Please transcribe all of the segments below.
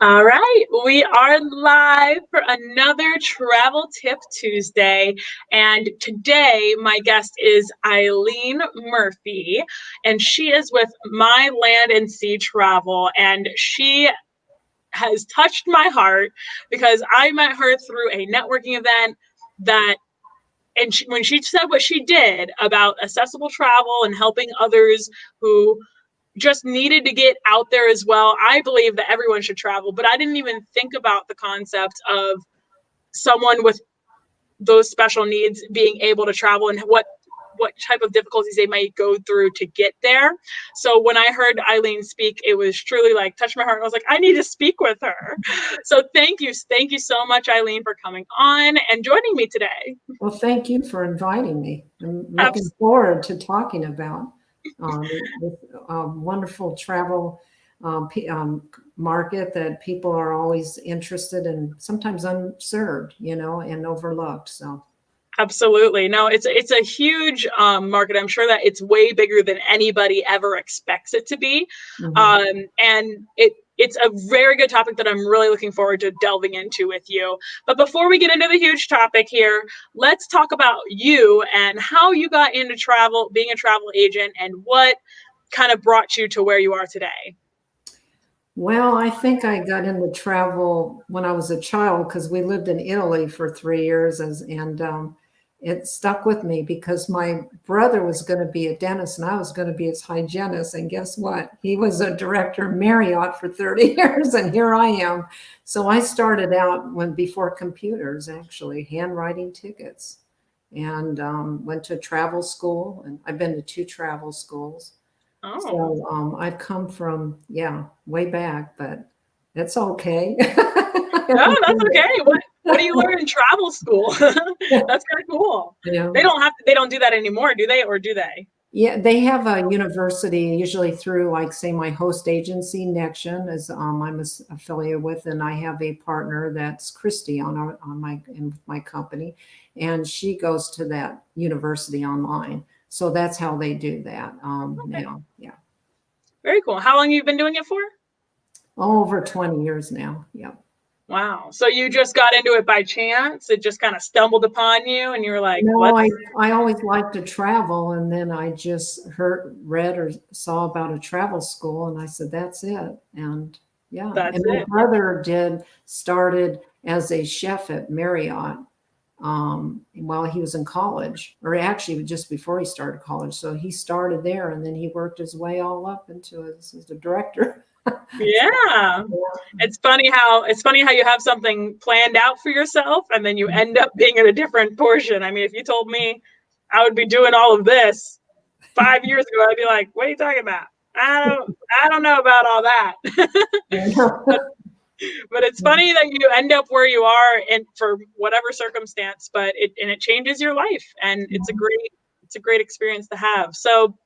All right, we are live for another Travel Tip Tuesday. And today, my guest is Eileen Murphy, and she is with My Land and Sea Travel. And she has touched my heart because I met her through a networking event that when she said what she did about accessible travel and helping others who just needed to get out there as well. I believe that everyone should travel, but I didn't even think about the concept of someone with those special needs being able to travel and what type of difficulties they might go through to get there. So when I heard Eileen speak, it was truly like touched my heart. I was like, I need to speak with her. So thank you so much, Eileen, for coming on and joining me today. Well, thank you for inviting me. I'm looking forward to talking about this wonderful travel market that people are always interested in, sometimes unserved, and overlooked. So. Absolutely. No, it's a huge market. I'm sure that it's way bigger than anybody ever expects it to be. And it's a very good topic that I'm really looking forward to delving into with you. But before we get into the huge topic here, let's talk about you and how you got into travel, being a travel agent, and what kind of brought you to where you are today. Well, I think I got into travel when I was a child because we lived in Italy for 3 years, and it stuck with me because my brother was going to be a dentist and I was going to be his hygienist. And guess what? He was a director of Marriott for 30 years, and here I am. So I started out before computers, actually, handwriting tickets, and went to travel school. And I've been to 2 travel schools. Oh, So I've come from, way back, but it's okay. no, that's okay. What do you learn in travel school? That's kind of cool. Yeah. They don't do that anymore, do they? Or do they? Yeah, they have a university usually through, like, say, my host agency, Nexion, is I'm affiliated with, and I have a partner that's Christy in my company, and she goes to that university online. So that's how they do that Okay. now. Yeah, Very cool. How long have you been doing it for? over 20 years now. Yeah. Wow. So you just got into it by chance? It just kind of stumbled upon you and you were like, No, what? I always liked to travel, and then I just read or saw about a travel school, and I said, that's it. And yeah, That's and my it. brother started as a chef at Marriott while he was in college, or actually just before he started college. So he started there, and then he worked his way all up into as a director. Yeah. It's funny how you have something planned out for yourself and then you end up being in a different portion. I mean, if you told me I would be doing all of this 5 years ago, I'd be like, what are you talking about? I don't know about all that. but but it's funny that you end up where you are and for whatever circumstance, but it changes your life and it's a great experience to have. So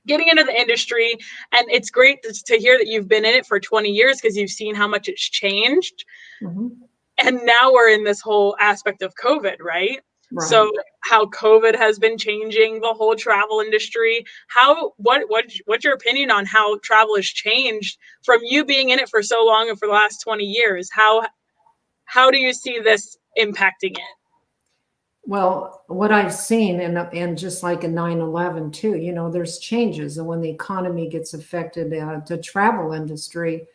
getting into the industry, and it's great to hear that you've been in it for 20 years because you've seen how much it's changed. And now we're in this whole aspect of COVID, right? Right. So how COVID has been changing the whole travel industry. What's your opinion on how travel has changed from you being in it for so long and for the last 20 years? How do you see this impacting it? Well, what I've seen, and just like in 9/11 too, there's changes, and when the economy gets affected, the travel industry,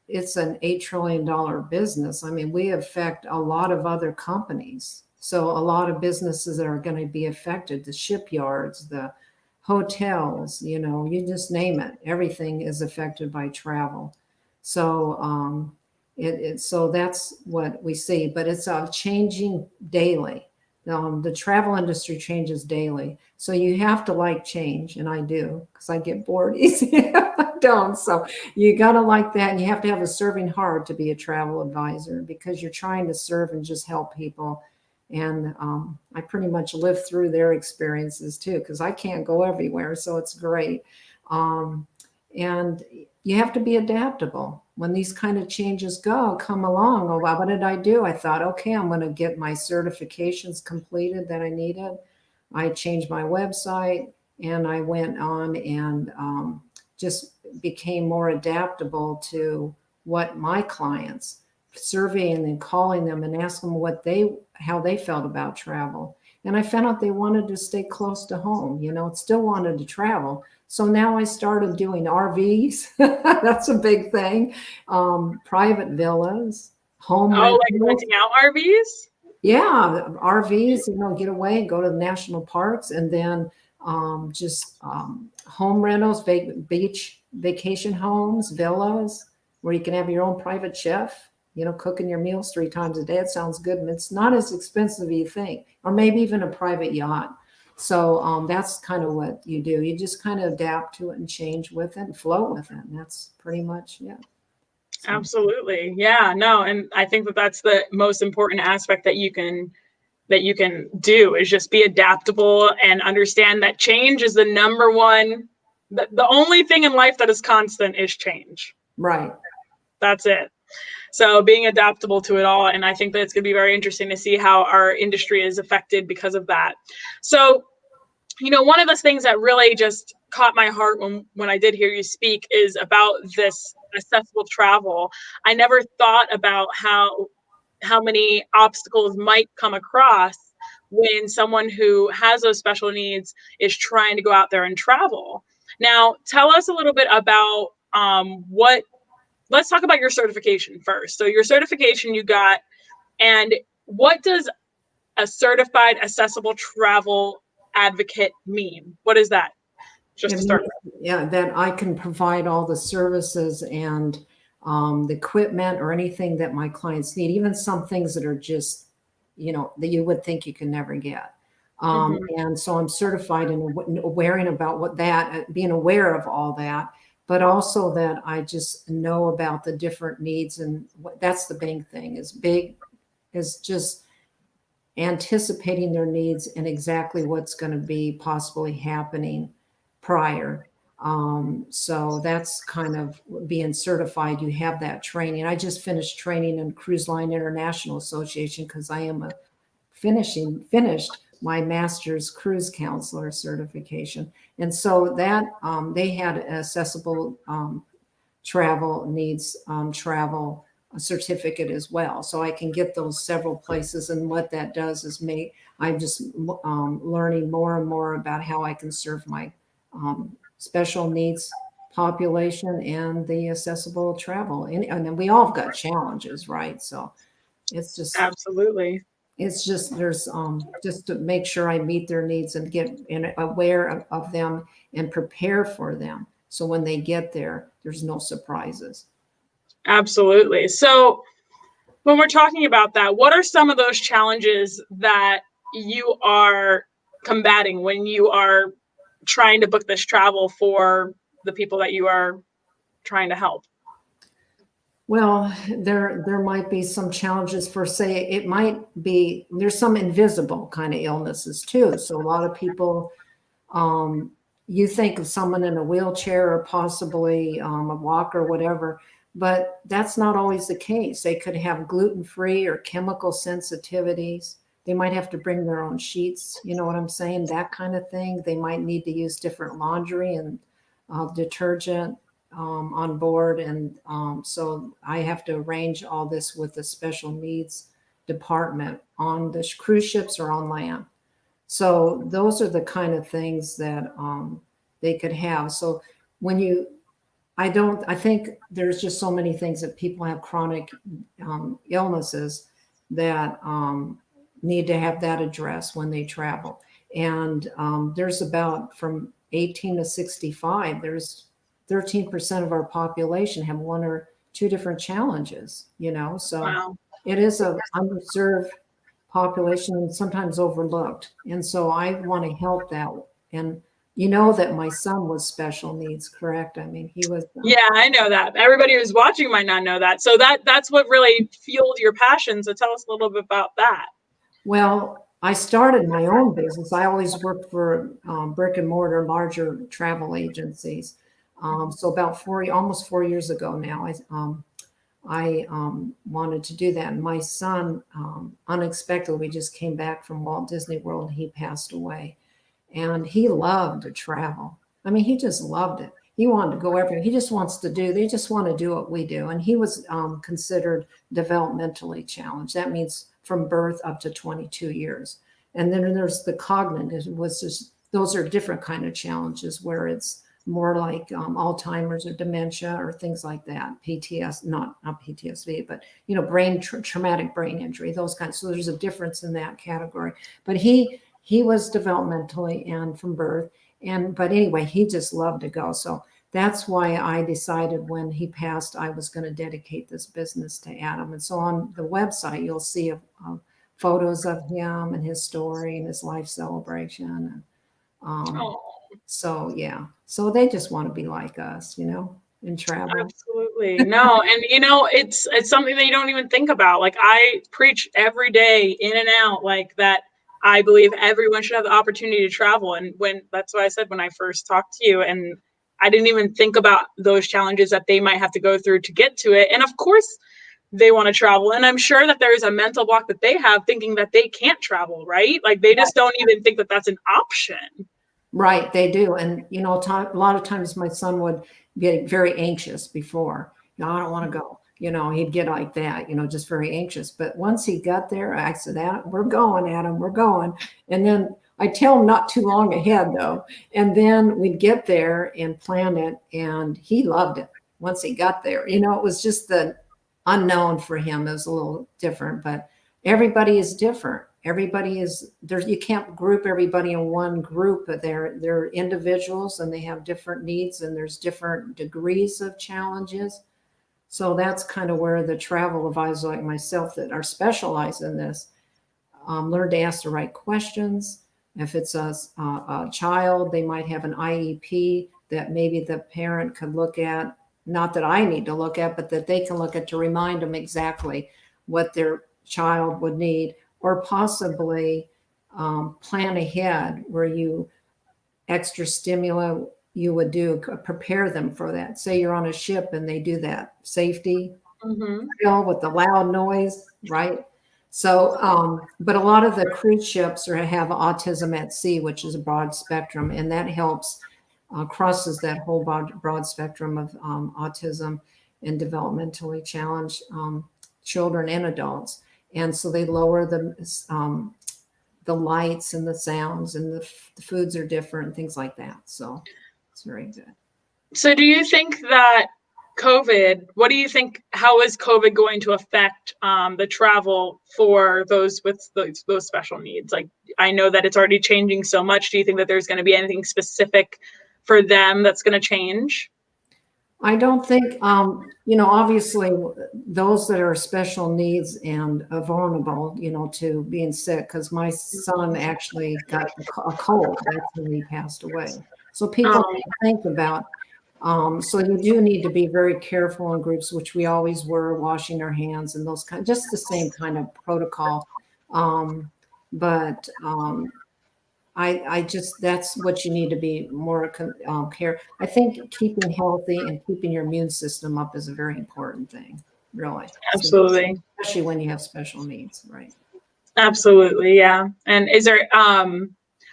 it's an $8 trillion business. I mean, we affect a lot of other companies. So a lot of businesses that are going to be affected, the shipyards, the hotels, you just name it. Everything is affected by travel. So so that's what we see, but it's changing daily. The travel industry changes daily, so you have to like change, and I do because I get bored easy if I don't. So you got to like that, and you have to have a serving heart to be a travel advisor because you're trying to serve and just help people. And I pretty much live through their experiences too because I can't go everywhere, so it's great. And you have to be adaptable when these kind of changes come along. Oh, wow, what did I do? I thought, okay, I'm going to get my certifications completed that I needed. I changed my website, and I went on and just became more adaptable to what my clients, surveying and calling them and asking them how they felt about travel. And I found out they wanted to stay close to home, still wanted to travel. So now I started doing RVs. That's a big thing. Private villas, home Oh, like rentals. renting out RVs? Yeah, RVs, get away and go to the national parks, and then just home rentals, beach vacation homes, villas, where you can have your own private chef, cooking your meals 3 times a day. It sounds good, and it's not as expensive as you think, or maybe even a private yacht. So that's kind of what you do. You just kind of adapt to it and change with it and flow with it. And that's pretty much, yeah. So. Absolutely. Yeah, no. And I think that that's the most important aspect that you can do, is just be adaptable and understand that change is the number one, the only thing in life that is constant is change. Right. That's it. So being adaptable to it all. And I think that it's going to be very interesting to see how our industry is affected because of that. So, one of the things that really just caught my heart when I did hear you speak is about this accessible travel. I never thought about how many obstacles might come across when someone who has those special needs is trying to go out there and travel. Now, tell us a little bit about let's talk about your certification first. So your certification you got, and what does a certified accessible travel advocate mean? What is that? Just to start with. Yeah, that I can provide all the services and the equipment or anything that my clients need, even some things that are just, that you would think you can never get. And so I'm certified in being aware of all that, but also that I just know about the different needs. And that's the big thing, is just anticipating their needs and exactly what's going to be possibly happening prior. So that's kind of being certified. You have that training. I just finished training in Cruise Line International Association because I am finished my master's cruise counselor certification. And so that they had accessible travel needs travel certificate as well. So I can get those several places. And what that does is I'm just learning more and more about how I can serve my special needs population and the accessible travel. And then we all have got challenges, right? So it's just absolutely. It's just there's just to make sure I meet their needs and get aware of them and prepare for them. So when they get there, there's no surprises. Absolutely. So when we're talking about that, what are some of those challenges that you are combating when you are trying to book this travel for the people that you are trying to help? Well, there might be some challenges for, say, it might be, there's some invisible kind of illnesses too. So a lot of people, you think of someone in a wheelchair or possibly a walker or whatever, but that's not always the case. They could have gluten-free or chemical sensitivities. They might have to bring their own sheets. You know what I'm saying? That kind of thing. They might need to use different laundry and detergent on board. And so I have to arrange all this with the special needs department on the cruise ships or on land. So those are the kind of things that they could have. So I think there's just so many things that people have chronic illnesses that need to have that addressed when they travel. And there's about from 18 to 65, there's 13% of our population have one or two different challenges, so Wow. It is an underserved population and sometimes overlooked. And so I want to help that. And that my son was special needs, correct? I mean, he was. Yeah, I know that. Everybody who's watching might not know that. So that's what really fueled your passion. So tell us a little bit about that. Well, I started my own business. I always worked for brick and mortar, larger travel agencies. So about almost 4 years ago now, I wanted to do that. And my son, unexpectedly, we just came back from Walt Disney World and he passed away. And he loved to travel. I mean, he just loved it. he wanted to go everywhere. He just wants to do, they just want to do what we do. And he was considered developmentally challenged. That means from birth up to 22 years. And then there's the cognitive, was just, those are different kind of challenges where it's more like Alzheimer's or dementia or things like that. PTS, not PTSD, but brain traumatic brain injury, those kinds. So there's a difference in that category. But he was developmentally and from birth. But anyway, he just loved to go. So that's why I decided when he passed, I was going to dedicate this business to Adam. And so on the website, you'll see photos of him and his story and his life celebration. So yeah, so they just want to be like us, and travel. Absolutely. No, and it's something that you don't even think about. Like, I preach every day in and out like that. I believe everyone should have the opportunity to travel. And that's what I said when I first talked to you. And I didn't even think about those challenges that they might have to go through to get to it. And of course, they want to travel. And I'm sure that there's a mental block that they have thinking that they can't travel, right? Like, they just don't even think that that's an option. Right, they do. And, a lot of times my son would get very anxious before. I don't want to go. He'd get like that, just very anxious. But once he got there, I said, we're going, Adam, we're going. And then I tell him not too long ahead, though. And then we'd get there and plan it. And he loved it once he got there. It was just the unknown for him. It was a little different, but everybody is different. Everybody is there. You can't group everybody in one group, but they're individuals and they have different needs and there's different degrees of challenges. So that's kind of where the travel advisors like myself that are specialized in this learn to ask the right questions. If it's a child, they might have an IEP that maybe the parent could look at, not that I need to look at, but that they can look at to remind them exactly what their child would need, or possibly plan ahead where you extra stimuli you would do, prepare them for that. Say you're on a ship and they do that safety drill with the loud noise, right? So, but a lot of the cruise ships have autism at sea, which is a broad spectrum, and that helps crosses that whole broad spectrum of autism and developmentally challenged children and adults. And so they lower the lights and the sounds, and the foods are different, things like that. So it's very good. So do you think that what do you think, how is COVID going to affect the travel for those with those special needs? Like, I know that it's already changing so much. Do you think that there's going to be anything specific for them that's going to change? I don't think, obviously those that are special needs and vulnerable, to being sick, because my son actually got a cold. That's when he passed away. So people think about, so you do need to be very careful in groups, which we always were, washing our hands and those just the same kind of protocol. But I just, that's what you need to be more care. I think keeping healthy and keeping your immune system up is a very important thing, really. Absolutely. So, especially when you have special needs, right? Absolutely, yeah. And is there,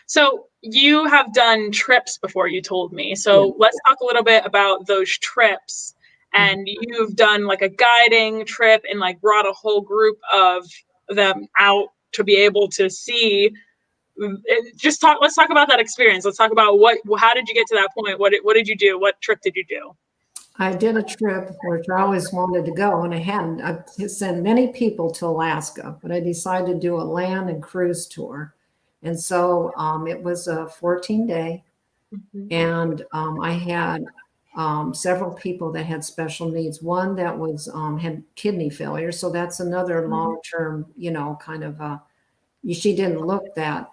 so you have done trips before, you told me. So let's talk a little bit about those trips. And you've done like a guiding trip and like brought a whole group of them out to be able to see. Let's talk about that experience. Let's talk about how did you get to that point? What did you do? What trip did you do? I did a trip which I always wanted to go, and I've sent many people to Alaska, but I decided to do a land and cruise tour. And so it was a 14-day, and I had several people that had special needs. One that was had kidney failure, so that's another long-term, kind of she didn't look that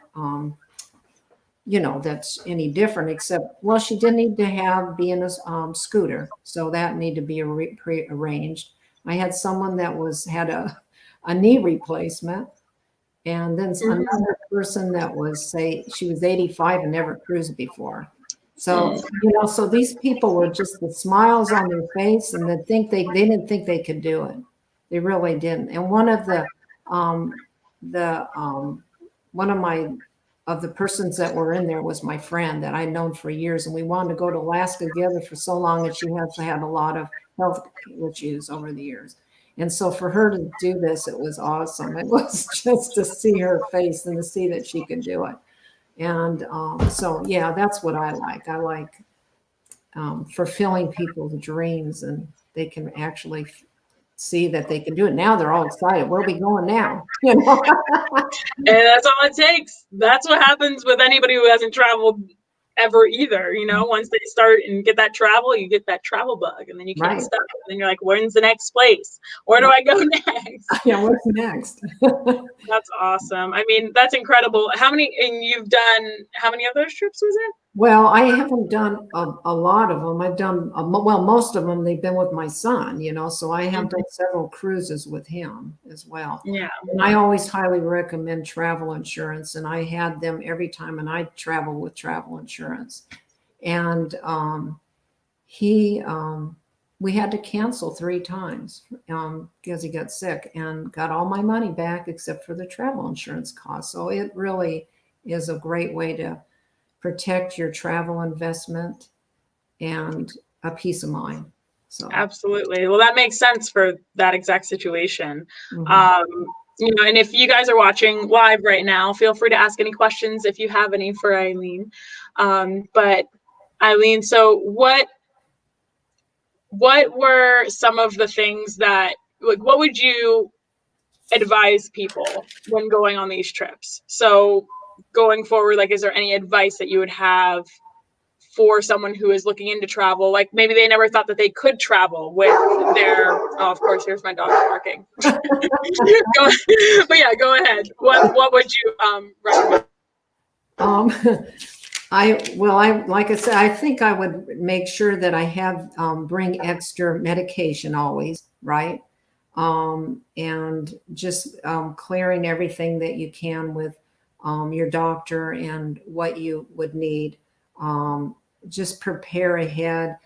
that's any different, except, well, she did need to be in a scooter, so that needed to be pre-arranged. I had someone that had a knee replacement, and then another person that was, say, she was 85 and never cruised before. So so these people were just the smiles on their face, and they didn't think they could do it. They really didn't. And one of my of the persons that were in there was my friend that I'd known for years, and we wanted to go to Alaska together for so long, and she has had a lot of health issues over the years. And so for her to do this, it was awesome. It was just to see her face and to see that she could do it. And so, yeah, that's what I like. I like fulfilling people's dreams, and they can actually see that they can do it. Now they're all excited. Where are we going now? You know? And that's all it takes. That's what happens with anybody who hasn't traveled ever either. You know, once they start and get that travel, you get that travel bug, and then you can't stop. And then you're like, when's the next place? Where do I go next? Yeah, what's next? That's awesome. I mean, that's incredible. How many, and you've done, how many of those trips was it? Well, I haven't done a lot of them. I've done, well, most of them, they've been with my son, you know, so I have done several cruises with him as well. Yeah. And I always highly recommend travel insurance, and I had them every time, and I travel with travel insurance. And we had to cancel 3 times because he got sick, and got all my money back except for the travel insurance cost. So it really is a great way to protect your travel investment and a peace of mind. So absolutely. Well, that makes sense for that exact situation. You know, and if you guys are watching live right now, feel free to ask any questions if you have any for Eileen. But Eileen, so what were some of the things that, like, what would you advise people when going on these trips? So going forward, like, is there any advice that you would have for someone who is looking into travel? Like, maybe they never thought that they could travel with their, oh, of course, here's my dog barking. But yeah, go ahead. What would you recommend? Like I said, I think I would make sure that I have bring extra medication always, right? And just clearing everything that you can with your doctor and what you would need. Just prepare ahead.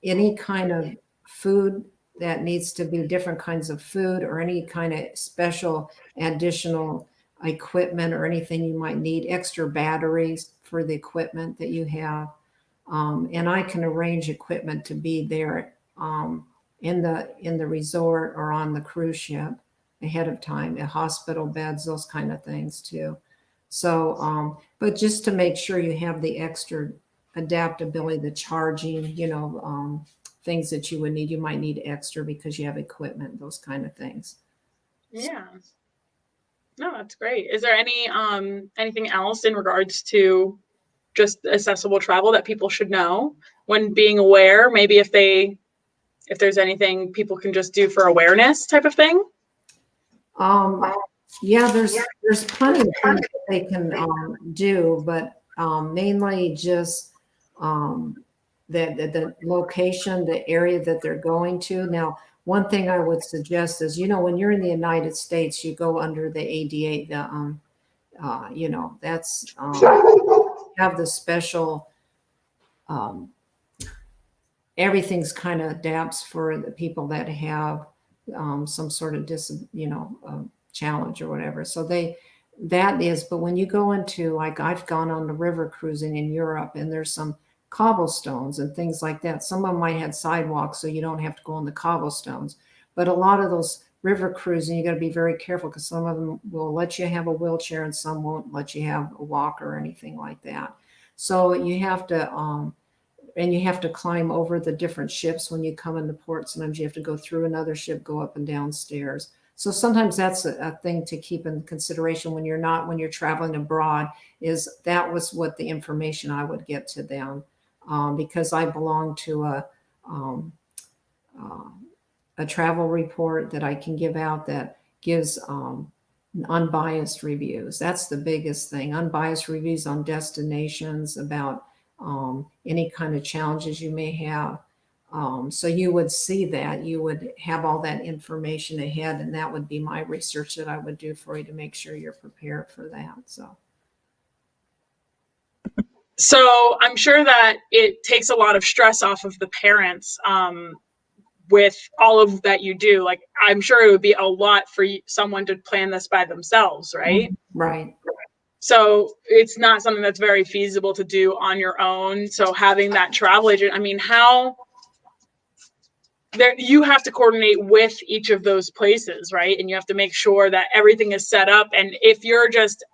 Any kind of food that needs to be different kinds of food, or any kind of special additional equipment or anything you might need, extra batteries for the equipment that you have. And I can arrange equipment to be there in the resort or on the cruise ship ahead of time, hospital beds, those kind of things too. So, but just to make sure you have the extra adaptability, the charging, you know, things that you would need, you might need extra because you have equipment, those kind of things. Yeah. No, that's great. Is there any anything else in regards to just accessible travel that people should know when being aware? Maybe if there's anything people can just do for awareness type of thing? Yeah, there's plenty of things that they can do, but mainly just the location, the area that they're going to. Now, one thing I would suggest is, you know, when you're in the United States, you go under the ADA, you know, that's have the special, everything's kind of adapts for the people that have some sort of challenge or whatever. So that is, but when you go into, like, I've gone on the river cruising in Europe, and there's some cobblestones and things like that. Some of them might have sidewalks, so you don't have to go on the cobblestones. But a lot of those river cruising, you got to be very careful, because some of them will let you have a wheelchair and some won't let you have a walker or anything like that. So you have to, and you have to climb over the different ships when you come into port. Sometimes you have to go through another ship, go up and down stairs. So sometimes that's a thing to keep in consideration when you're traveling abroad, is that was what the information I would get to them. Because I belong to a travel report that I can give out that gives unbiased reviews. That's the biggest thing. Unbiased reviews on destinations, about any kind of challenges you may have. So you would see that, you would have all that information ahead, and that would be my research that I would do for you to make sure you're prepared for that. So I'm sure that it takes a lot of stress off of the parents with all of that you do. Like, I'm sure it would be a lot for someone to plan this by themselves, right? Right. So it's not something that's very feasible to do on your own. So having that travel agent, I mean, how there you have to coordinate with each of those places, right? And you have to make sure that everything is set up. And if you're just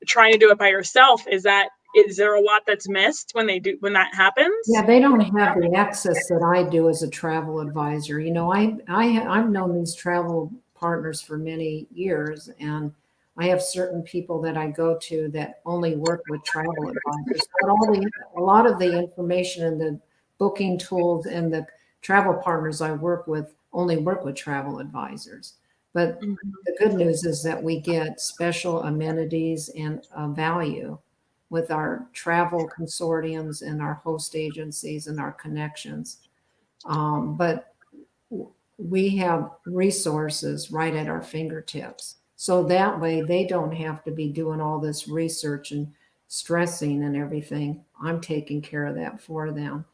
trying to do it by yourself, is there a lot that's missed when that happens? Yeah, they don't have the access that I do as a travel advisor. I've known these travel partners for many years, and I have certain people that I go to that only work with travel advisors. But a lot of the information and the booking tools and the travel partners I work with only work with travel advisors. But the good news is that we get special amenities and value with our travel consortiums and our host agencies and our connections. But we have resources right at our fingertips. So that way they don't have to be doing all this research and stressing and everything. I'm taking care of that for them.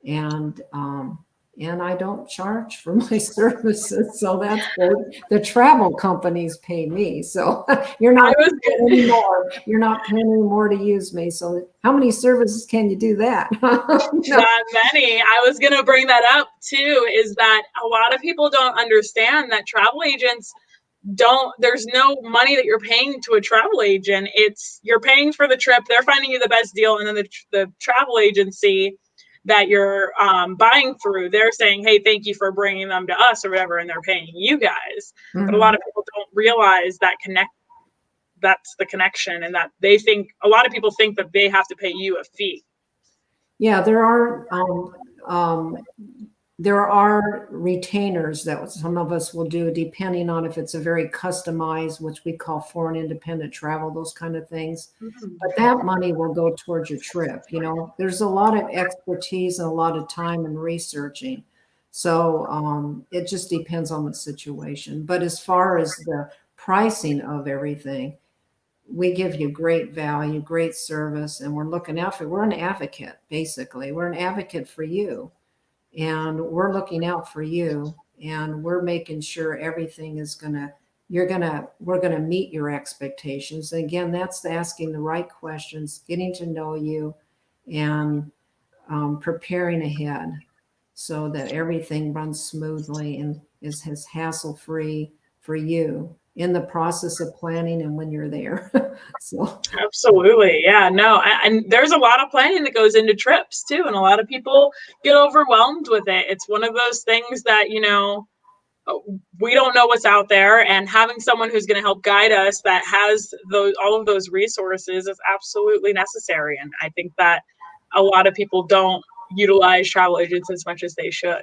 And I don't charge for my services, so that's good. The travel companies pay me, so you're not paying any more. You're not paying any more to use me. So how many services can you do that? No. Not many. I was going to bring that up too, is that a lot of people don't understand that travel agents there's no money that you're paying to a travel agent. You're paying for the trip. They're finding you the best deal. And then the travel agency that you're buying through, they're saying, hey, thank you for bringing them to us or whatever, and they're paying you guys. But a lot of people don't realize that's the connection, and that a lot of people think that they have to pay you a fee. Yeah, there are retainers that some of us will do, depending on if it's a very customized, which we call foreign independent travel, those kind of things. But that money will go towards your trip. There's a lot of expertise and a lot of time in researching. So it just depends on the situation. But as far as the pricing of everything, we give you great value, great service, and we're looking out for you. We're an advocate, basically. We're an advocate for you. And we're looking out for you, and we're making sure everything is we're going to meet your expectations. And again, that's asking the right questions, getting to know you, and preparing ahead so that everything runs smoothly and is hassle-free for you in the process of planning and when you're there. So absolutely, yeah, no, and there's a lot of planning that goes into trips too, and a lot of people get overwhelmed with it. It's one of those things that we don't know what's out there, and having someone who's going to help guide us that has all of those resources is absolutely necessary. And I think that a lot of people don't utilize travel agents as much as they should.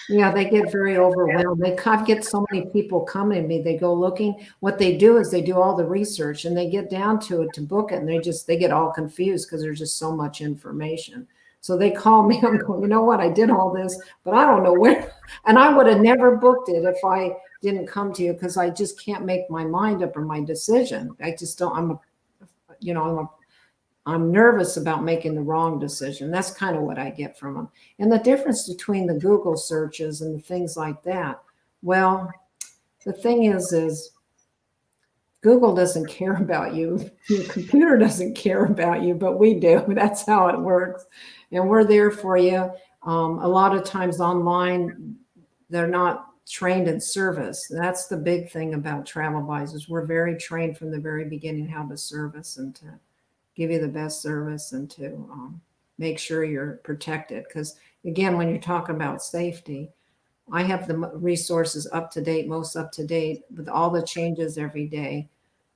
Yeah, they get very overwhelmed. They get so many people coming to me. They go looking. What they do is they do all the research, and they get down to it to book it, and they get all confused because there's just so much information. So they call me. I'm going, you know what? I did all this, but I don't know where. And I would have never booked it if I didn't come to you, because I just can't make my mind up or my decision. I just don't. I'm nervous about making the wrong decision. That's kind of what I get from them. And the difference between the Google searches and the things like that, well, the thing is Google doesn't care about you. Your computer doesn't care about you, but we do. That's how it works. And we're there for you. A lot of times online, they're not trained in service. That's the big thing about travel advisors. We're very trained from the very beginning how to service and to give you the best service and to make sure you're protected. Because again, when you're talking about safety, I have the resources up to date, most up to date with all the changes every day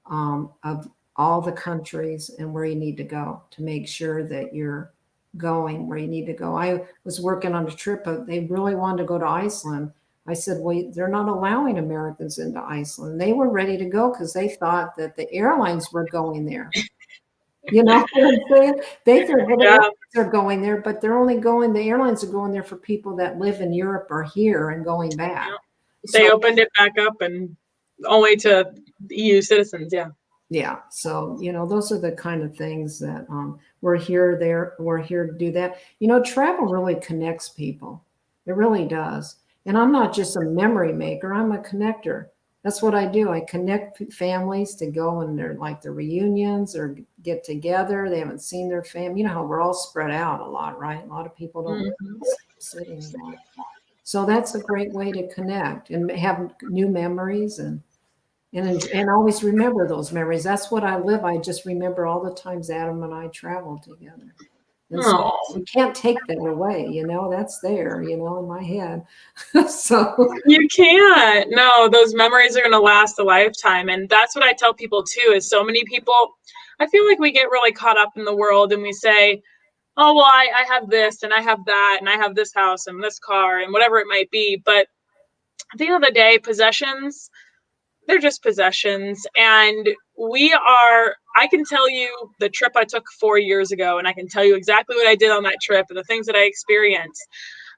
of all the countries and where you need to go to make sure that you're going where you need to go. I was working on a trip, but they really wanted to go to Iceland. I said, well, they're not allowing Americans into Iceland. They were ready to go because they thought that the airlines were going there. You know what I'm saying? They think they're going there, but the airlines are going there for people that live in Europe or here and going back. They opened it back up and only to EU citizens, yeah. Yeah. So, those are the kind of things that we're here to do that. Travel really connects people. It really does. And I'm not just a memory maker, I'm a connector. That's what I do. I connect families to go and they're like the reunions or get together. They haven't seen their family. You know how we're all spread out a lot, right? A lot of people don't live in Mhm. the same city anymore. So that's a great way to connect and have new memories and always remember those memories. That's what I live. I just remember all the times Adam and I traveled together. And so Oh, you can't take that away, that's there, in my head. So you can't. No, those memories are going to last a lifetime. And that's what I tell people too, is so many people, I feel like we get really caught up in the world and we say, oh, well, I have this and I have that and I have this house and this car and whatever it might be. But at the end of the day, possessions, they're just possessions. And I can tell you the trip I took 4 years ago, and I can tell you exactly what I did on that trip and the things that I experienced.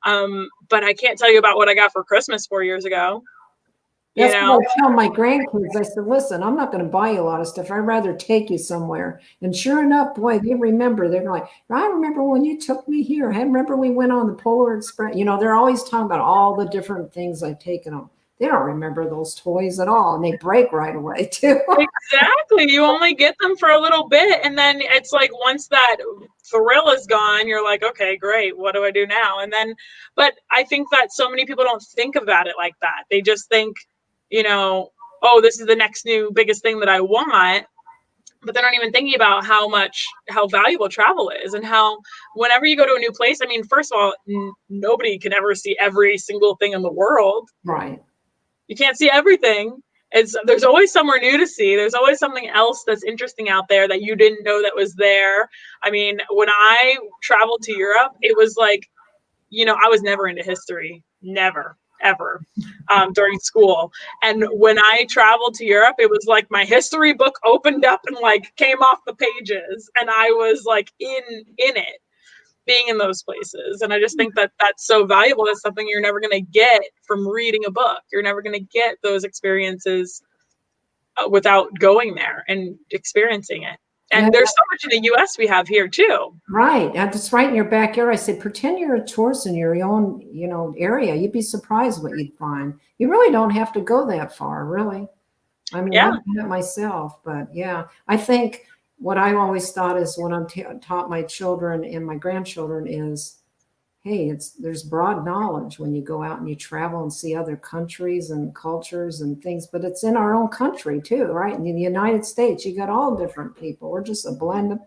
But I can't tell you about what I got for Christmas 4 years ago. You that's know, what I tell my grandkids. I said, listen, I'm not going to buy you a lot of stuff. I'd rather take you somewhere. And sure enough, boy, they remember. They're like, I remember when you took me here. I remember we went on the Polar Express. They're always talking about all the different things I've taken them. They don't remember those toys at all. And they break right away, too. exactly. You only get them for a little bit. And then it's like once that thrill is gone, you're like, okay, great. What do I do now? But I think that so many people don't think about it like that. They just think, oh, this is the next new biggest thing that I want. But they're not even thinking about how valuable travel is and how whenever you go to a new place, I mean, first of all, nobody can ever see every single thing in the world. Right. You can't see everything. There's always somewhere new to see. There's always something else that's interesting out there that you didn't know that was there. I mean, when I traveled to Europe, it was like, I was never into history, never, ever, during school. And when I traveled to Europe, it was like my history book opened up and like came off the pages, and I was like in it, being in those places. And I just think that that's so valuable. That's something you're never going to get from reading a book. You're never going to get those experiences without going there and experiencing it. Yeah. And there's so much in the US we have here too. Right. That's right in your backyard. I said, pretend you're a tourist in your own, area. You'd be surprised what you'd find. You really don't have to go that far, really. I mean, Yeah. I've done it myself, but yeah, I think what I always thought is when I'm taught my children and my grandchildren is, hey, there's broad knowledge when you go out and you travel and see other countries and cultures and things, but it's in our own country too, right? In the United States, you got all different people. We're just a blend of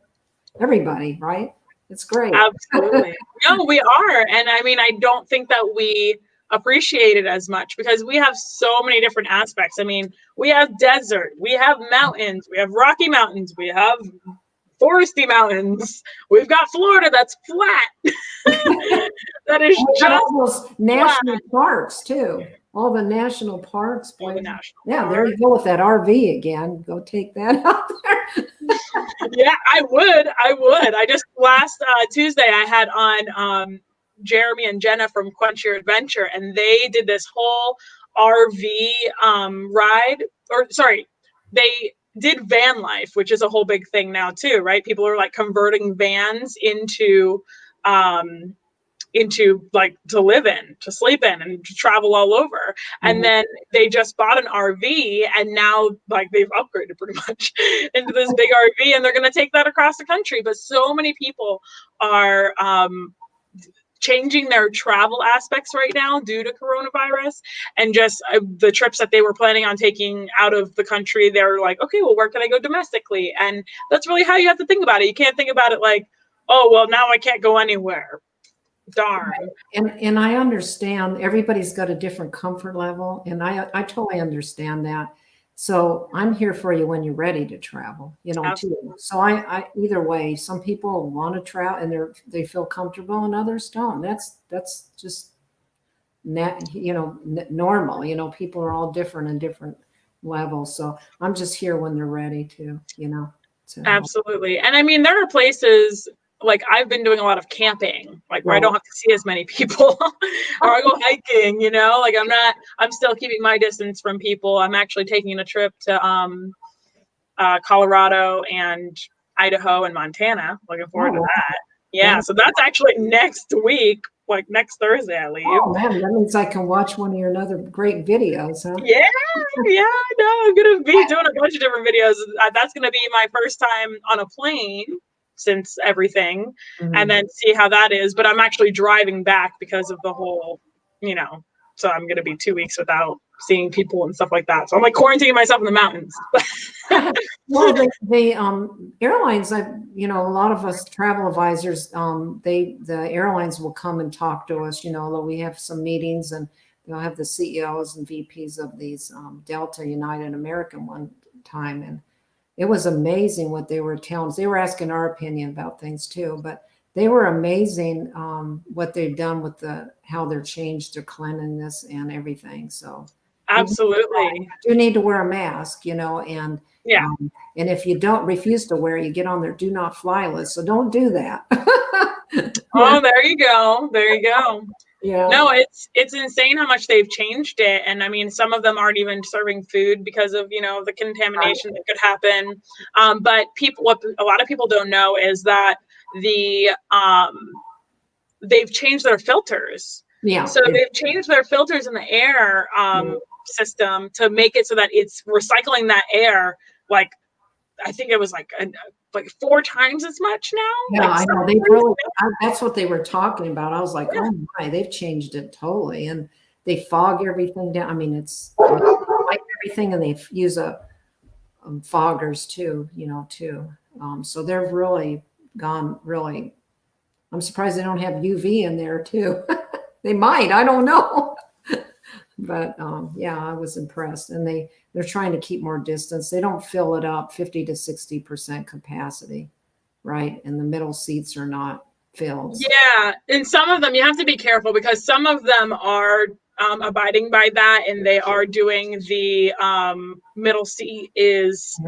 everybody, right? It's great. Absolutely. No, we are. And I mean, I don't think that we appreciate it as much because we have so many different aspects. I mean, we have desert, we have mountains, we have Rocky Mountains, we have foresty mountains. We've got Florida that's flat. That is We got just all those national parks too. All the national parks, for boy. the national Yeah, there park. you go with that RV again. Go take that out there. Yeah, I would. I just last Tuesday I had on Jeremy and Jenna from Quench Your Adventure, and they did this whole RV ride, or sorry, they did van life, which is a whole big thing now too, right? People are like converting vans um, into like to live in, to sleep in, and to travel all over. And then they just bought an RV, and now like they've upgraded pretty much into this big RV, and they're going to take that across the country. But so many people are changing their travel aspects right now due to coronavirus, and just the trips that they were planning on taking out of the country, they're like, okay, well, where can I go domestically? And that's really how you have to think about it. You can't think about it like, oh, well, now I can't go anywhere. Darn. And I understand everybody's got a different comfort level, and I totally understand that. So I'm here for you when you're ready to travel, too. So I either way, some people want to travel and they feel comfortable, and others don't. That's just normal. People are all different in different levels. So I'm just here when they're ready to. Absolutely. And I mean, there are places like I've been doing a lot of camping, like where I don't have to see as many people, or I go hiking, like I'm still keeping my distance from people. I'm actually taking a trip to Colorado and Idaho and Montana. Looking forward to that. Yeah. So that's actually next week. like next Thursday I leave. Oh man, that means I can watch one of your other great videos, huh? Yeah, yeah, no, I'm gonna be doing a bunch of different videos. That's gonna be my first time on a plane since everything, and then see how that is. But I'm actually driving back because of the whole, so I'm gonna be 2 weeks without seeing people and stuff like that. So I'm like quarantining myself in the mountains. Well, the airlines, a lot of us travel advisors, the airlines will come and talk to us, although we have some meetings, and they'll have the CEOs and VPs of these Delta, United, American one time. And it was amazing what they were telling us. They were asking our opinion about things too, but they were amazing what they've done with how they're changed their cleanliness and everything. So absolutely, you need to wear a mask, and yeah. And if you don't refuse to wear it, you get on their do not fly list. So don't do that. Oh, there you go. There you go. Yeah. No, it's insane how much they've changed it. And I mean, some of them aren't even serving food because of, the contamination that could happen. But what a lot of people don't know is that they've changed their filters. Yeah. So they've changed their filters in the air system to make it so that it's recycling that air. Like, I think it was like 4 times as much now. Yeah, I know. They really, that's what they were talking about. I was like, oh my, they've changed it totally. And they fog everything down. I mean, it's like everything, and they use foggers too, too. So they've really gone I'm surprised they don't have UV in there too. They might, I don't know. But yeah, I was impressed. And they're trying to keep more distance. They don't fill it up 50 to 60% capacity, right? And the middle seats are not filled. Yeah, and some of them you have to be careful because some of them are abiding by that, and they are doing the middle seat is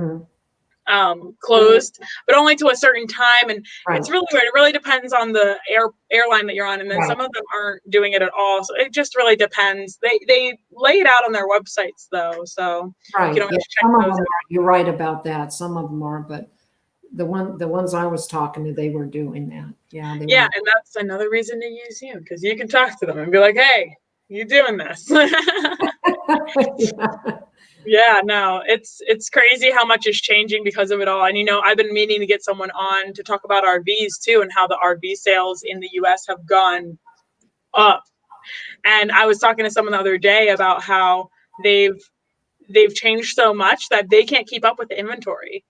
closed, but only to a certain time. And it's really weird. It really depends on the airline that you're on, and then some of them aren't doing it at all. So it just really depends. They lay it out on their websites though, so you can always check those out. You're right about that. Some of them are, but the ones I was talking to, they were doing that. Yeah. And that's another reason to use you, because you can talk to them and be like, hey, you doing this? Yeah, no, it's crazy how much is changing because of it all. And I've been meaning to get someone on to talk about RVs too, and how the RV sales in the US have gone up. And I was talking to someone the other day about how they've changed so much that they can't keep up with the inventory.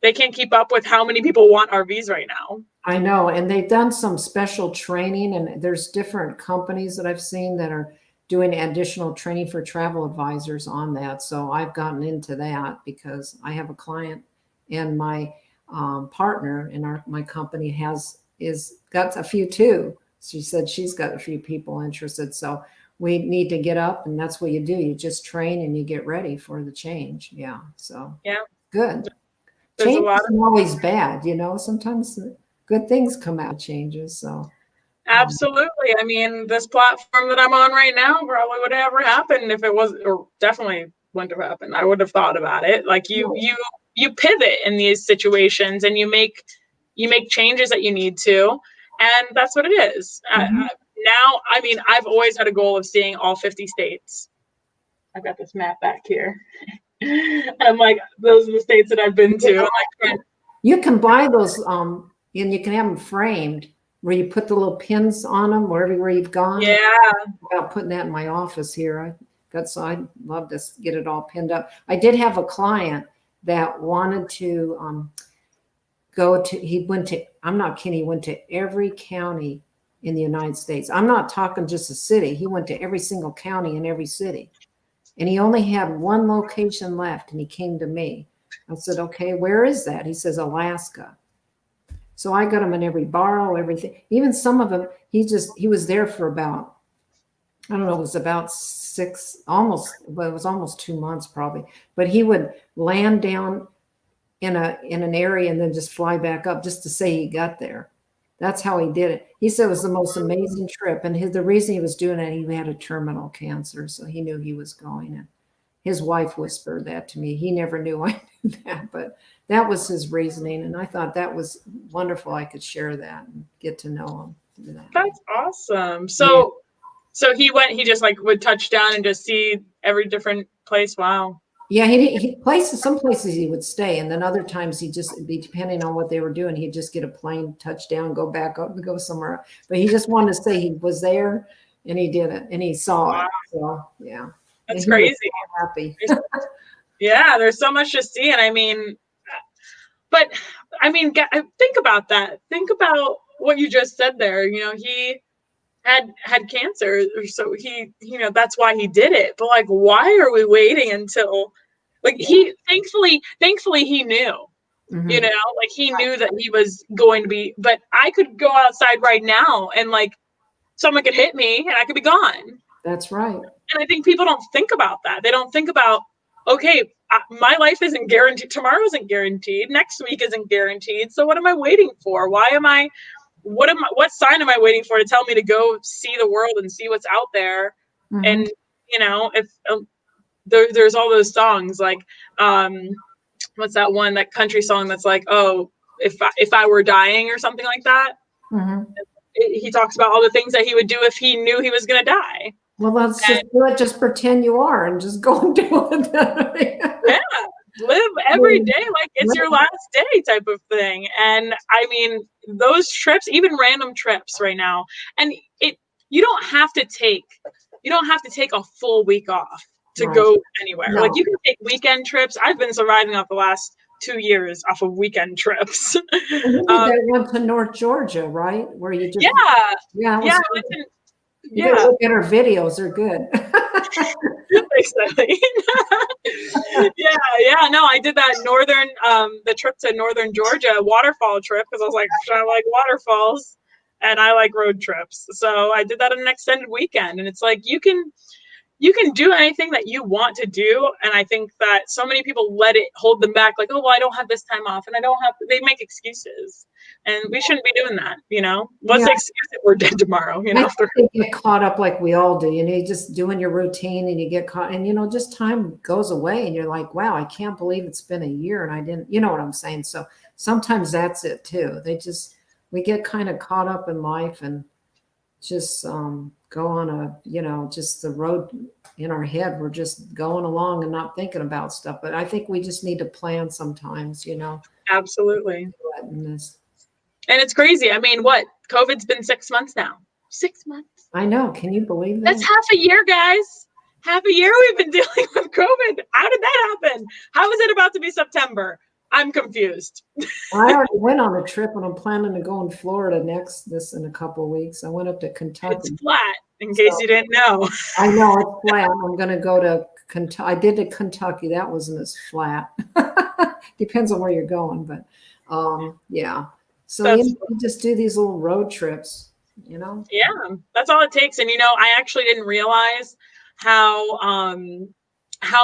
They can't keep up with how many people want RVs right now. I know, and they've done some special training, and there's different companies that I've seen that are doing additional training for travel advisors on that. So I've gotten into that because I have a client, and my partner in my company is got a few too. She said she's got a few people interested. So we need to get up, and that's what you do. You just train and you get ready for the change. Yeah. So good. Change isn't always bad, Sometimes good things come out of changes. So. Absolutely. I mean, this platform that I'm on right now probably would have ever happened if it was, or definitely wouldn't have happened. I would have thought about it. Like you pivot in these situations, and you make changes that you need to, and that's what it is. Now, I mean, I've always had a goal of seeing all 50 states. I've got this map back here. I'm like, those are the states that I've been to. You can buy those, and you can have them framed, where you put the little pins on them wherever you've gone. Yeah. About putting that in my office here. I'd love to get it all pinned up. I did have a client that wanted to I'm not kidding, he went to every county in the United States. I'm not talking just a city. He went to every single county in every city. And he only had one location left, and he came to me. I said, okay, where is that? He says, Alaska. So I got him in every borough, everything. Even some of them, he was there for about, I don't know, it was about it was almost 2 months probably. But he would land down in an area and then just fly back up just to say he got there. That's how he did it. He said it was the most amazing trip. And the reason he was doing it, he had a terminal cancer. So he knew he was going. And his wife whispered that to me. He never knew I knew that, but that was his reasoning. And I thought that was wonderful. I could share that and get to know him. That's awesome. Yeah. So he just like would touch down and just see every different place. Wow. Yeah, some places he would stay, and then other times he'd just be depending on what they were doing, he'd just get a plane, touchdown, go back up and go somewhere. But he just wanted to say he was there, and he did it, and he saw Wow. it. So yeah. That's And he was crazy. so happy. Yeah, there's so much to see. And I mean, but I mean, think about that. Think about what you just said there. You know, he had cancer, so that's why he did it. But like, why are we waiting until like he thankfully he knew. Mhm. Like he knew that he was going to be, but I could go outside right now and like someone could hit me and I could be gone. That's right. And I think people don't think about that. They don't think about, okay, my life isn't guaranteed. Tomorrow isn't guaranteed. Next week isn't guaranteed. So what am I waiting for? What sign am I waiting for to tell me to go see the world and see what's out there? Mhm. And, if there's all those songs like, what's that country song that's like, oh, if I were dying or something like that. Mhm. He talks about all the things that he would do if he knew he was going to die. Well, let's just do it. Just pretend you are, and just go and do it. Yeah, live every day like it's your last day type of thing. And I mean, those trips, even random trips right now, and you don't have to take a full week off to go anywhere. No. Like you can take weekend trips. I've been surviving off the last 2 years off of weekend trips. You went to North Georgia, right? Where you just You gotta look at her videos; they're good. No, I did that the trip to northern Georgia waterfall trip because I was like, I like waterfalls and I like road trips. So I did that on an extended weekend, and it's like you can do anything that you want to do. And I think that so many people let it hold them back. Like, oh, well, I don't have this time off and they make excuses, and we shouldn't be doing that. What's the excuse that we're dead tomorrow? I think they get caught up like we all do. You're just doing your routine and you get caught, and just time goes away and you're like, wow, I can't believe it's been a year and I didn't, you know what I'm saying? So sometimes that's it too. We get kind of caught up in life and just go on just the road in our head. We're just going along and not thinking about stuff. But I think we just need to plan sometimes, Absolutely. And it's crazy. I mean, COVID's been 6 months now. 6 months. I know. Can you believe that? That's half a year, guys. Half a year we've been dealing with COVID. How did that happen? How is it about to be September? I'm confused. I already went on a trip and I'm planning to go in Florida in a couple of weeks. I went up to Kentucky. It's flat, in case you didn't know. I know it's flat. I'm going to go to Kentucky. I did to Kentucky. That wasn't as flat. Depends on where you're going, but yeah. So you just do these little road trips, Yeah, that's all it takes. And I actually didn't realize how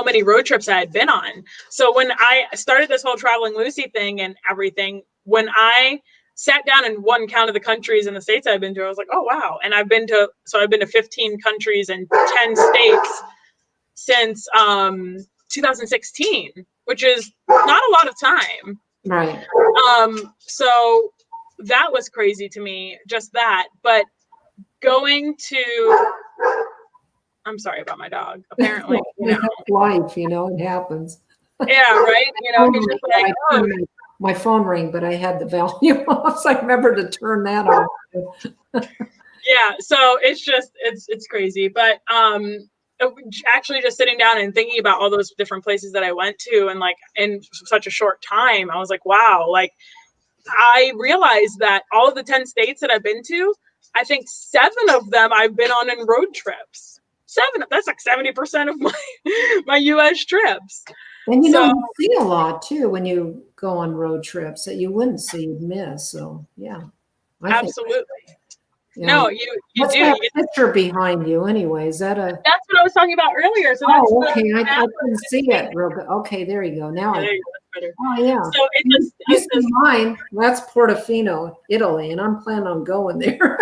many road trips I had been on. So when I started this whole Traveling Lucy thing and everything, when I sat down and one count of the countries in the states I've been to, I was like, oh, wow. And I've been to 15 countries and 10 states since 2016, which is not a lot of time. Right. So that was crazy to me, just that. But going to, I'm sorry about my dog. Apparently, life, it happens. Yeah, right. He's just like, oh. My phone rang, but I had the volume off, so I remember to turn that off. Yeah, so it's crazy, but actually just sitting down and thinking about all those different places that I went to, and like in such a short time, I was like, wow. Like I realized that all of the 10 states that I've been to, I think 7 of them I've been on in road trips. 7. That's like 70% of my U.S. trips. And you see a lot too when you go on road trips that you wouldn't see, you'd miss. So yeah, absolutely. No, you what's do. That picture behind you, anyway. Is that a? That's what I was talking about earlier. So okay. I couldn't see it real good. Okay, there you go. Now there you go. That's better. Oh yeah. So it's just mine. That's Portofino, Italy, and I'm planning on going there.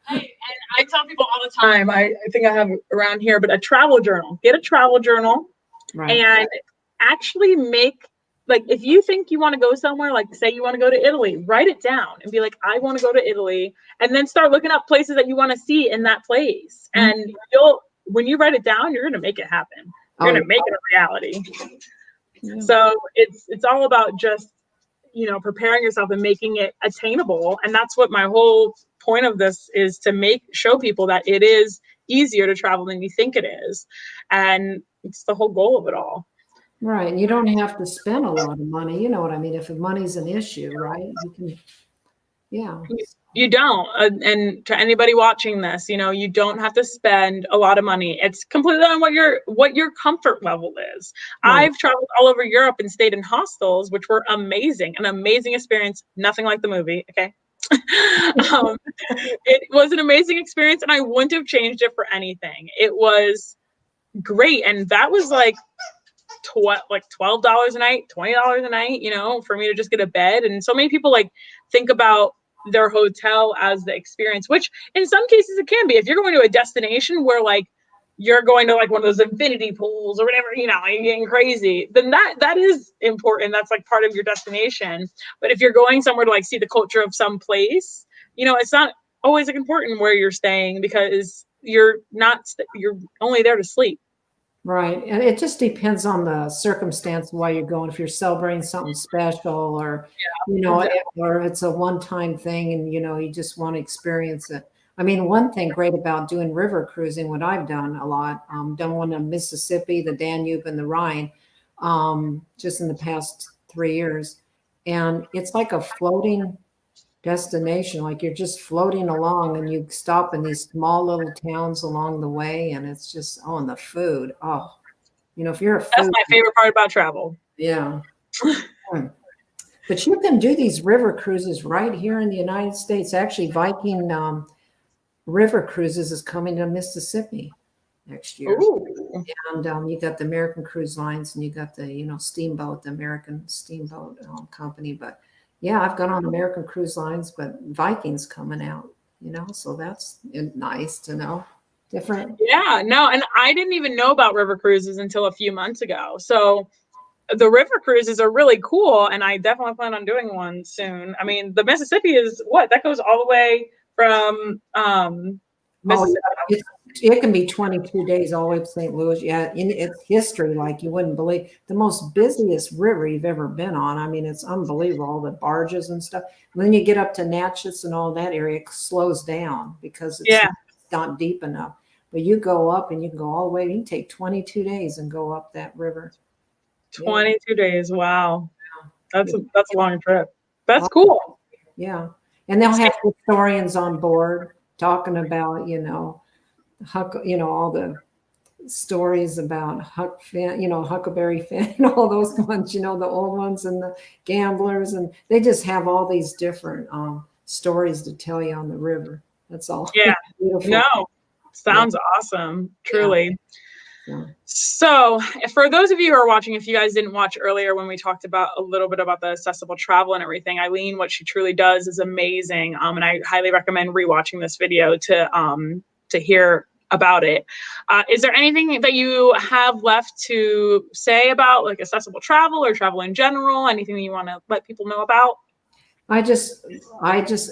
And I tell people all the time, I think I have around here, but a travel journal. Get a travel journal and actually make like if you think you want to go somewhere, like say you want to go to Italy, write it down and be like, I want to go to Italy, and then start looking up places that you want to see in that place. And when you write it down, you're going to make it happen. You're going to make it a reality. Yeah. So it's all about just, preparing yourself and making it attainable. And that's what my whole point of this is, to show people that it is easier to travel than you think it is. And it's the whole goal of it all. Right. And you don't have to spend a lot of money. You know what I mean? If money's an issue, right? You can, yeah. You don't. And to anybody watching this, you don't have to spend a lot of money. It's completely on what your comfort level is. Right. I've traveled all over Europe and stayed in hostels, which were amazing, an amazing experience. Nothing like the movie. Okay. It was an amazing experience, and I wouldn't have changed it for anything. It was great. And that was like $12 a night, $20 a night, for me to just get a bed. And so many people like think about their hotel as the experience, which in some cases it can be. If you're going to a destination where like you're going to like one of those infinity pools or whatever, you're getting crazy, then that is important. That's like part of your destination. But if you're going somewhere to like see the culture of some place, it's not always like important where you're staying, because you're only there to sleep. Right. And it just depends on the circumstance why you're going. If you're celebrating something special, or, exactly. or it's a one-time thing and, you just want to experience it. I mean, one thing great about doing river cruising, what I've done a lot, done one in Mississippi, the Danube and the Rhine, just in the past 3 years. And it's like a floating destination. Like you're just floating along and you stop in these small little towns along the way, and it's just, and the food. Oh, if you're that's my favorite part about travel. Yeah. But you can do these river cruises right here in the United States. Actually, Viking River Cruises is coming to Mississippi next year. Ooh. And you got the American Cruise Lines, and you got the Steamboat, the American Steamboat Company. But yeah, I've gone on American Cruise Lines, but Viking's coming out, so that's nice to know. Different. Yeah, no, and I didn't even know about river cruises until a few months ago. So the river cruises are really cool, and I definitely plan on doing one soon. I mean, the Mississippi is that goes all the way from Mississippi. It can be 22 days all the way to St. Louis. Yeah, it's history like you wouldn't believe. The most busiest river you've ever been on. I mean, it's unbelievable, all the barges and stuff. And then you get up to Natchez and all that area, it slows down because it's not deep enough. But you go up and you can go all the way. You can take 22 days and go up that river. 22 days. Wow. That's a long trip. That's cool. Yeah. And they'll have historians on board talking about, Huck, all the stories about Huck Finn, Huckleberry Finn, all those ones, the old ones, and the gamblers, and they just have all these different stories to tell you on the river. That's all. Yeah. No, sounds awesome. Truly. Yeah. So for those of you who are watching, if you guys didn't watch earlier when we talked about a little bit about the accessible travel and everything, Eileen, what she truly does is amazing. And I highly recommend rewatching this video to hear about it. Is there anything that you have left to say about like accessible travel or travel in general? Anything that you want to let people know about? I just,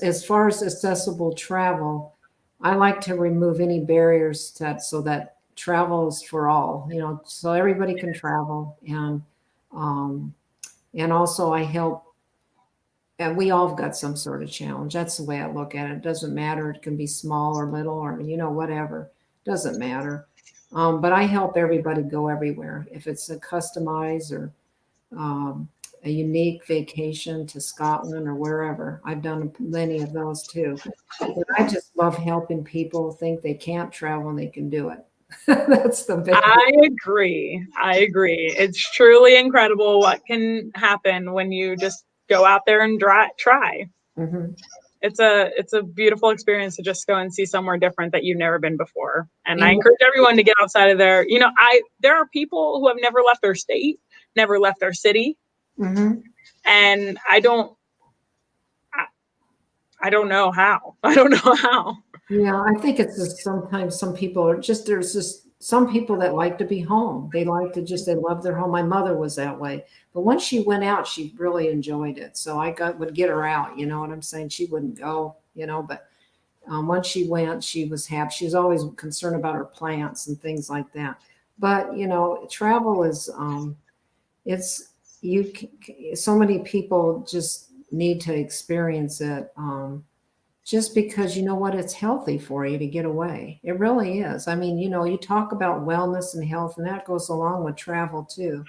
as far as accessible travel, I like to remove any barriers so that travel is for all, so everybody can travel. And also I help, and we all have got some sort of challenge. That's the way I look at it. It doesn't matter. It can be small or little or, whatever. Doesn't matter. But I help everybody go everywhere. If it's a customized or a unique vacation to Scotland or wherever. I've done many of those too. But I just love helping people think they can't travel and they can do it. That's the best. I agree. It's truly incredible what can happen when you just go out there and try. Mm-hmm. It's a beautiful experience to just go and see somewhere different that you've never been before. And I encourage everyone to get outside of there. There are people who have never left their state, never left their city. Mm-hmm. And I don't know how. Yeah, I think it's just sometimes some people are just, there's just some people that like to be home. They like to just, they love their home. My mother was that way. But once she went out, she really enjoyed it. So would get her out, you know what I'm saying? She wouldn't go, but once she went, she was happy. She was always concerned about her plants and things like that. But, travel is, it's, so many people just need to experience it. Just because you know what, it's healthy for you to get away. It really is. I mean, you talk about wellness and health, and that goes along with travel too,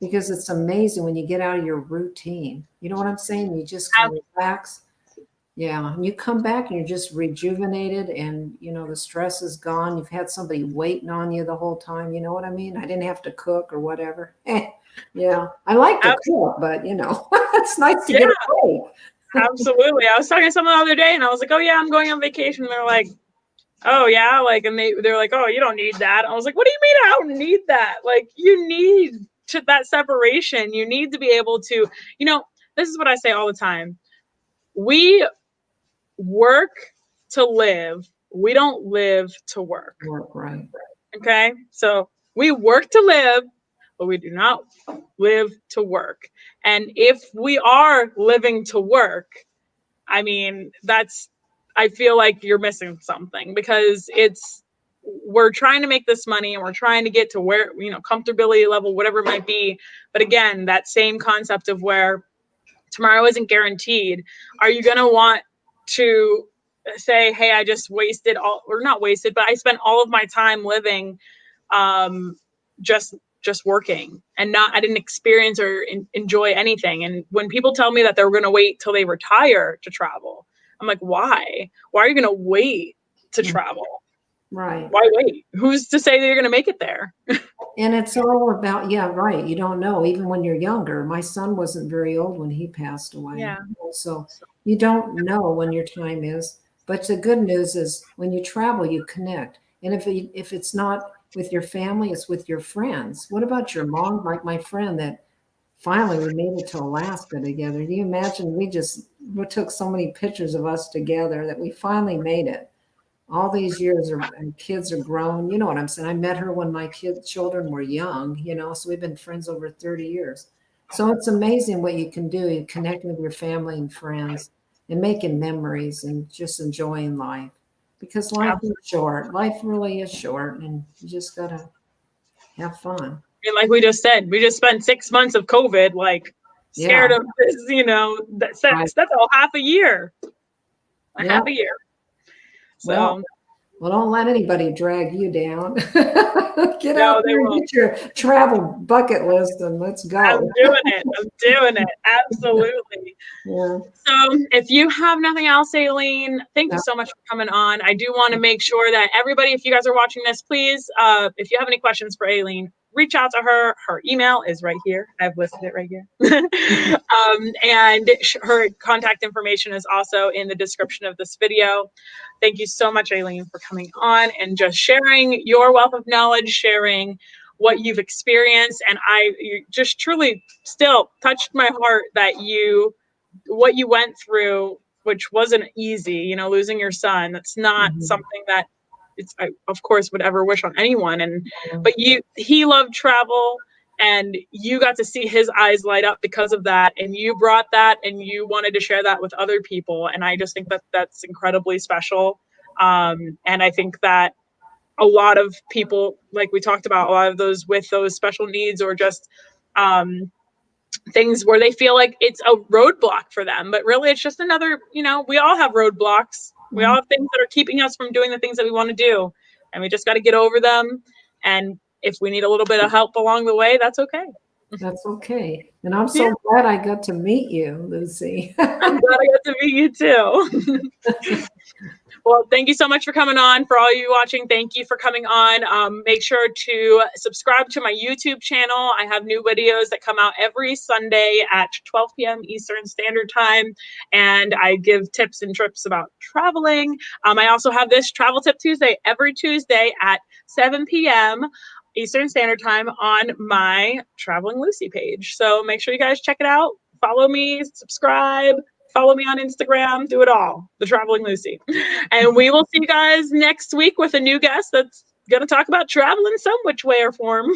because it's amazing when you get out of your routine. You know what I'm saying? You just can relax. Yeah. And you come back and you're just rejuvenated, and, the stress is gone. You've had somebody waiting on you the whole time. You know what I mean? I didn't have to cook or whatever. Yeah. I like to cook, but, it's nice to get away. Absolutely. I was talking to someone the other day and I was like, oh yeah, I'm going on vacation. And they're like, oh yeah. Like, and they're like, oh, you don't need that. I was like, what do you mean I don't need that? Like, you need that separation. You need to be able to, this is what I say all the time. We work to live. We don't live to work. Right. Okay. So we work to live, but we do not live to work. And if we are living to work, I mean, I feel like you're missing something, because we're trying to make this money and we're trying to get to where, comfortability level, whatever it might be. But again, that same concept of where tomorrow isn't guaranteed. Are you going to want to say, hey, I just wasted or not wasted, but I spent all of my time living, just working, and I didn't experience or enjoy anything. And when people tell me that they're going to wait till they retire to travel, I'm like, why are you going to wait to travel? Right. Why wait? Who's to say that you're going to make it there? And it's all about, yeah, right. You don't know, even when you're younger. My son wasn't very old when he passed away. Yeah. So you don't know when your time is. But the good news is when you travel, you connect. And if it's not with your family, it's with your friends. What about your mom? Like my friend that finally we made it to Alaska together. Do you imagine? We took so many pictures of us together that we finally made it. All these years and kids are grown. You know what I'm saying? I met her when my children were young, so we've been friends over 30 years. So it's amazing what you can do in connecting with your family and friends and making memories and just enjoying life, because life is short. Life really is short, and you just got to have fun. And like we just said, we just spent 6 months of COVID, like scared of this, that's all half a year. Half a year. So, well, don't let anybody drag you down. Get out there and get your travel bucket list and let's go. I'm doing it. Absolutely. Yeah. So if you have nothing else, Eileen, thank you so much for coming on. I do want to make sure that everybody, if you guys are watching this, please, if you have any questions for Eileen, reach out to her. Her email is right here. I've listed it right here. And her contact information is also in the description of this video. Thank you so much, Eileen, for coming on and just sharing your wealth of knowledge, sharing what you've experienced. And you just truly still touched my heart that what you went through, which wasn't easy, losing your son. That's not something that I, of course, would ever wish on anyone. But he loved travel, and you got to see his eyes light up because of that. And you brought that, and you wanted to share that with other people. And I just think that that's incredibly special. And I think that a lot of people, like we talked about, a lot of those with those special needs or just things where they feel like it's a roadblock for them, but really it's just another, we all have roadblocks. We all have things that are keeping us from doing the things that we want to do, and we just got to get over them. And if we need a little bit of help along the way, that's okay. That's okay. And I'm so glad I got to meet you, Lucy. I'm glad I got to meet you too. Well, thank you so much for coming on. For all you watching, thank you for coming on. Make sure to subscribe to my YouTube channel. I have new videos that come out every Sunday at 12 p.m. Eastern Standard Time, and I give tips and trips about traveling. I also have this Travel Tip Tuesday every Tuesday at 7 p.m. Eastern Standard Time on my Traveling Lucy page. So make sure you guys check it out. Follow me, subscribe. Follow me on Instagram, do it all, The Traveling Lucy. And we will see you guys next week with a new guest that's going to talk about travel in some which way or form.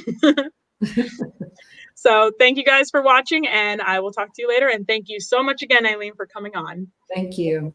So thank you guys for watching, and I will talk to you later. And thank you so much again, Eileen, for coming on. Thank you.